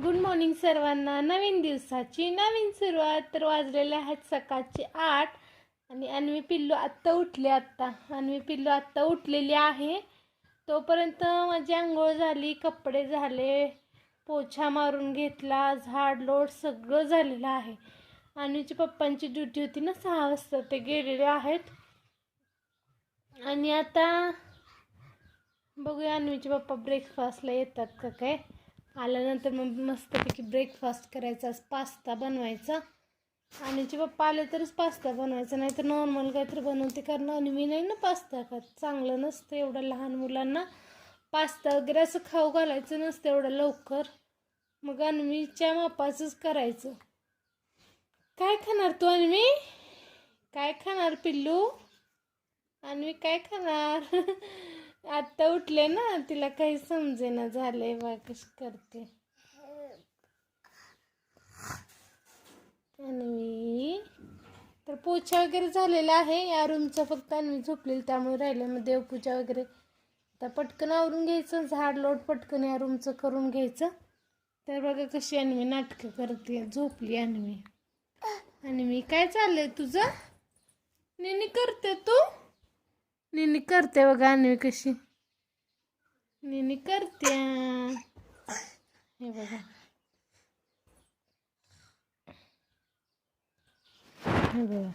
Good morning सर्वांना. नवीन दिवसाची नवीन सुरुवात. तर वाजलेले आहेत सकाळचे 8 आणि अन्वी पिल्लू आत्ता उठले. अन्वी पिल्लू आत्ता उठलेली आहे. तोपर्यंत माझी आंघोळ झाली, कपडे झाले, पोछा मारून घेतला, झाड लोट सगळं झालेलं आहे. अन्वीच्या पप्पांची ड्युटी होती ना 6 वाजता, ते गेलेले आहेत. आणि आता बघूया अन्वीचे पप्पा ब्रेकफास्टला येतात का काय. आल्यानंतर मग मस्तपैकी ब्रेकफास्ट करायचा, पास्ता बनवायचा. अन्वीचे पप्पा आले तरच पास्ता बनवायचा, नाही तर नॉर्मल काहीतरी बनवते. कारण अन्वी नाही ना पास्ता खात, चांगलं नसतं एवढं लहान मुलांना पास्ता वगैरे असं खाऊ घालायचं नसतं एवढं लवकर. मग अन्वीच्या मापाचंच करायचं. काय खाणार तू अन्वी? काय खाणार पिल्लू? अन्वी काय खाणार? आत्ता उठले ना, तिला काही समजेना झालंय बा कशी करते. अन्वी तर पोछा वगैरे झालेला आहे या रूमचा, फक्त अन्वी झोपलेली त्यामुळे राहिलं. मग देवपूजा वगैरे आता पटकन आवरून घ्यायचं, झाड लोट पटकन या रूमचं करून घ्यायचं. तर बघा कशी अन्वी नाटकं करते. झोपली अन्वी. अन्वी काय चाललंय तुझं? निनी करते तू? निनी करते बघा अन्वी कशी निनी करते. हे बघा, हे बघा.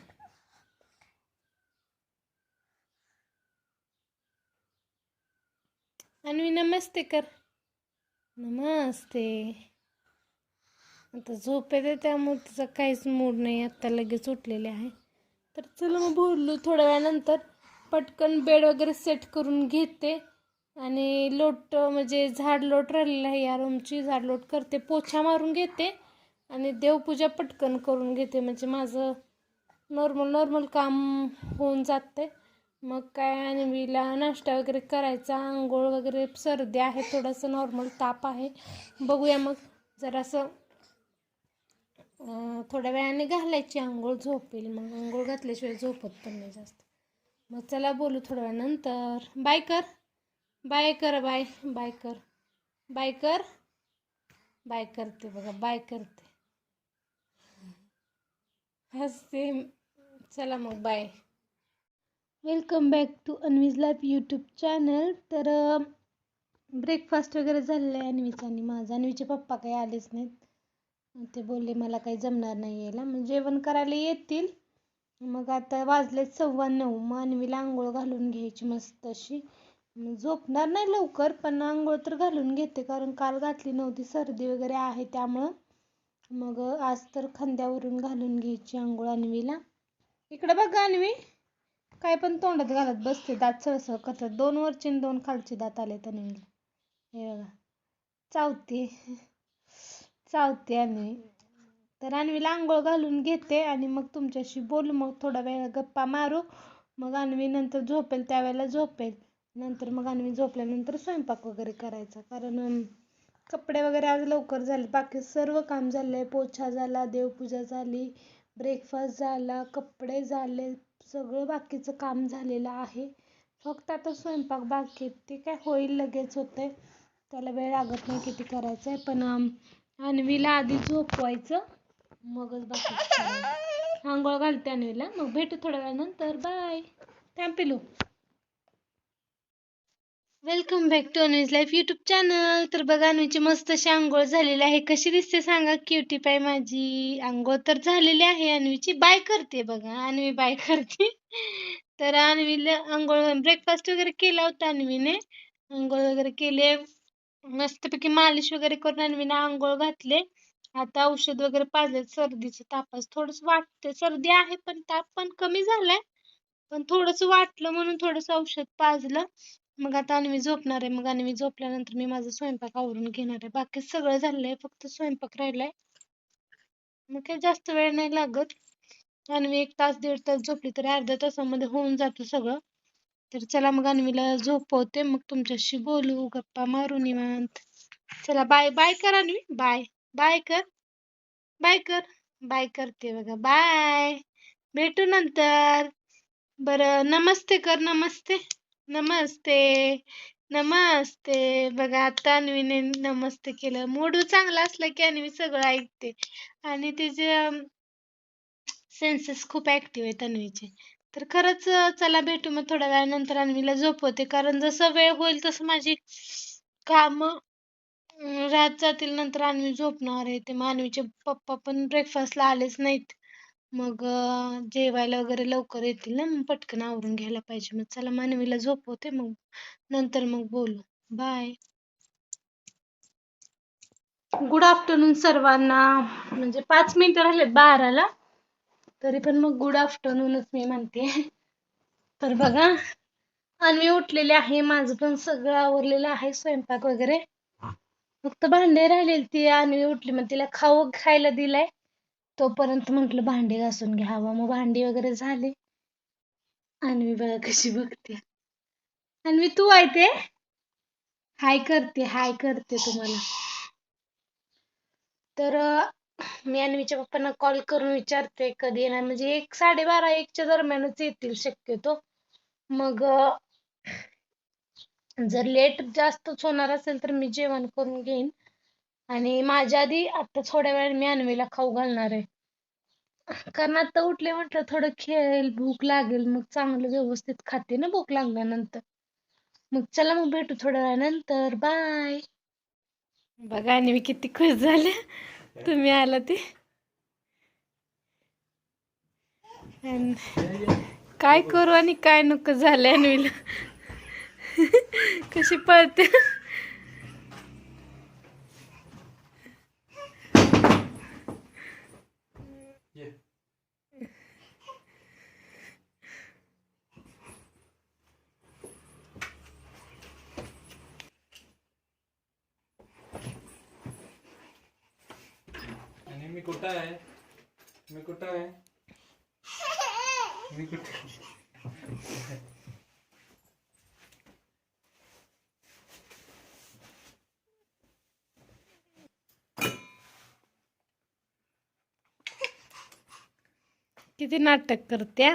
अन्वी नमस्ते कर. नमस्ते. आता झोप येते त्यामुळे तिचा काहीच मूड नाही, आत्ता लगेच उठलेले आहे. तर चला मग बोललो थोड्या वेळानंतर. पटकन बेड वगैरे सेट करून घेते आणि लोट म्हणजे झाड लोट राहिलेलं आहे या रूमची, झाड लोट करते, पोछा मारून घेते आणि देवपूजा पटकन करून घेते. म्हणजे माझं नॉर्मल काम होऊन जाते. मग काय अन्वीला नाश्ता वगैरे करायचा, आंघोळ वगैरे, सर्दी आहे थोडंसं, नॉर्मल ताप आहे. बघूया मग जरासं थोड्या वेळाने घालायची आंघोळ, झोपेल. मग आंघोळ घातल्याशिवाय झोपत पण नाही जास्त. मग चला बोलू थोड्या वेळानंतर. बाय कर, बाय कर, बाय बाय कर, बाय कर, बाय करते बघा, बाय करते, हसते. चला मग bye. Welcome back to Anvi's life YouTube channel. तर ब्रेकफास्ट वगैरे झालेलं आहे अन्वीचा आणि माझा. अन्वीचे पप्पा काही आलेच नाहीत, ते बोलले मला काही जमणार नाही यायला. मग जेवण करायला येतील. मग आता वाजले 9:15. मग अन्वीला आंघोळ घालून घ्यायची मस्त अशी. झोपणार नाही लवकर, पण आंघोळ तर घालून घेते कारण काल घातली नव्हती, सर्दी वगैरे आहे त्यामुळं. मग आज तर खांद्यावरून घालून घ्यायची आंघोळ अन्वीला. इकडं बघा अन्वी, काय पण तोंडात घालत बसते, दात सळसळ करतात. 2 वरचे आणि 2 खालचे दात आले अन्वीला. हे बघा, चावते चावते अन्वी. तर अन्वीला आंघोळ घालून घेते आणि मग तुमच्याशी बोलू. मग थोडा वेळ गप्पा मारू. मग अन्वी नंतर झोपेल त्यावेळेला झोपेल. नंतर मग अन्वी झोपल्यानंतर स्वयंपाक वगैरे करायचा. कारण कपडे वगैरे आज लवकर झाले, बाकी सर्व काम झाले. पोछा झाला, देवपूजा झाली, ब्रेकफास्ट झाला, कपडे झाले, सगळं बाकीचं काम झालेलं आहे. फक्त आता स्वयंपाक बाकी, ते काय होईल, लगेच होते, त्याला वेळ लागत नाही किती करायचं आहे. पण अन्वीला आधी झोपवायचं, मगच बाकी करायचं. आंघोळ घालते अन्वीला. मग भेटू थोड्या वेळानंतर. बाय. थांब पिलू. Welcome back to Anvi's life YouTube channel. तर बघा अन्वीची मस्त अशी आंघोळ झालेली आहे. कशी दिसते सांगा, क्युटी पाय माझी. आंघोळ तर झालेली आहे अन्वीची. बाय करते बघा, अन्वी बाय करते. तर अन्वीला आंघोळ, ब्रेकफास्ट वगैरे केला होता अन्वीने. आंघोळ वगैरे केले, मस्तपैकी मालिश वगैरे करून अन्वीने आंघोळ घातले. आता औषध वगैरे पाजले सर्दीचं, तापास थोडंस वाटते. सर्दी आहे पण ताप पण कमी झालाय, पण थोडंसं वाटलं म्हणून थोडंसं औषध पाजलं. मग आता अन्वी झोपणार आहे. मग अन्वी झोपल्यानंतर मी माझा स्वयंपाक आवरून घेणार आहे. बाकी सगळं झालंय, फक्त स्वयंपाक राहिलाय. मग काही जास्त वेळ नाही लागत. अन्वी 1 तास 1.5 तास झोपली तरी अर्ध्या तासामध्ये होऊन जातं सगळं. तर चला मग अन्वीला झोपवते, मग तुमच्याशी बोलू, गप्पा मारू निवांत. चला बाय बाय कर अन्वी, बाय बाय कर, बाय कर, बाय करते बघा, बाय. भेटू नंतर. बरं नमस्ते कर, नमस्ते, नमस्ते, नमस्ते. बघा आता अन्वीने नमस्ते केलं. मूड चांगला असला की अन्वी सगळं ऐकते आणि तिचे सेन्सेस खूप ऍक्टिव्ह आहेत अन्वीचे. तर खरंच चला भेटू मग थोड्या वेळानंतर. अन्वीला झोपवते कारण जसं वेळ होईल तसं माझी काम रात जातील. नंतर अन्वी झोपणार आहे. ते मानवीचे पप्पा पण ब्रेकफास्टला आलेच नाहीत. मग जेवायला वगैरे लवकर येतील ना, मग पटकन आवरून घ्यायला पाहिजे. मग चला मानवीला झोपवते, मग नंतर मग बोलू. बाय. गुड आफ्टरनून सर्वांना. म्हणजे 5 मिनिटं राहिलेत 12ला, तरी पण मग गुड आफ्टरनूनच मी म्हणते. तर बघा, अन्वी उठलेली आहे. माझं पण सगळं आवरलेलं आहे, स्वयंपाक वगैरे. फक्त भांडे राहिलेली. ती अन्वी उठली मग तिला खायला दिलंय. तोपर्यंत म्हंटल भांडी घासून घ्यावं. मग भांडी वगैरे झाली. अन्वी बघा कशी बघते. अन्वी तू आहे ते हाय करते तुम्हाला. तर मी अन्वीच्या पप्पांना कॉल करून विचारते कधी येणार. म्हणजे 1, 12:30, 1च्या दरम्यानच येतील शक्यतो. मग जर लेट जास्तच होणार असेल तर मी जेवण करून घेईन आणि माझ्या आधी आता थोड्या वेळाने मी अन्वीला खाऊ घालणार आहे. कारण आता उठले म्हटलं थोडं खेळेल, भूक लागेल, मग चांगलं व्यवस्थित खाते ना भूक लागल्यानंतर. मग चला मग भेटू थोड्या वेळानंतर. बाय. बघा आणि मी किती खुश झाले तुम्ही आला ते. काय करू आणि काय नको झालं अन्वीला. कशी पळते. आणि मी कुठं आहे? मी कुठं आहे? मी कुठं? किती नाटक करत्या.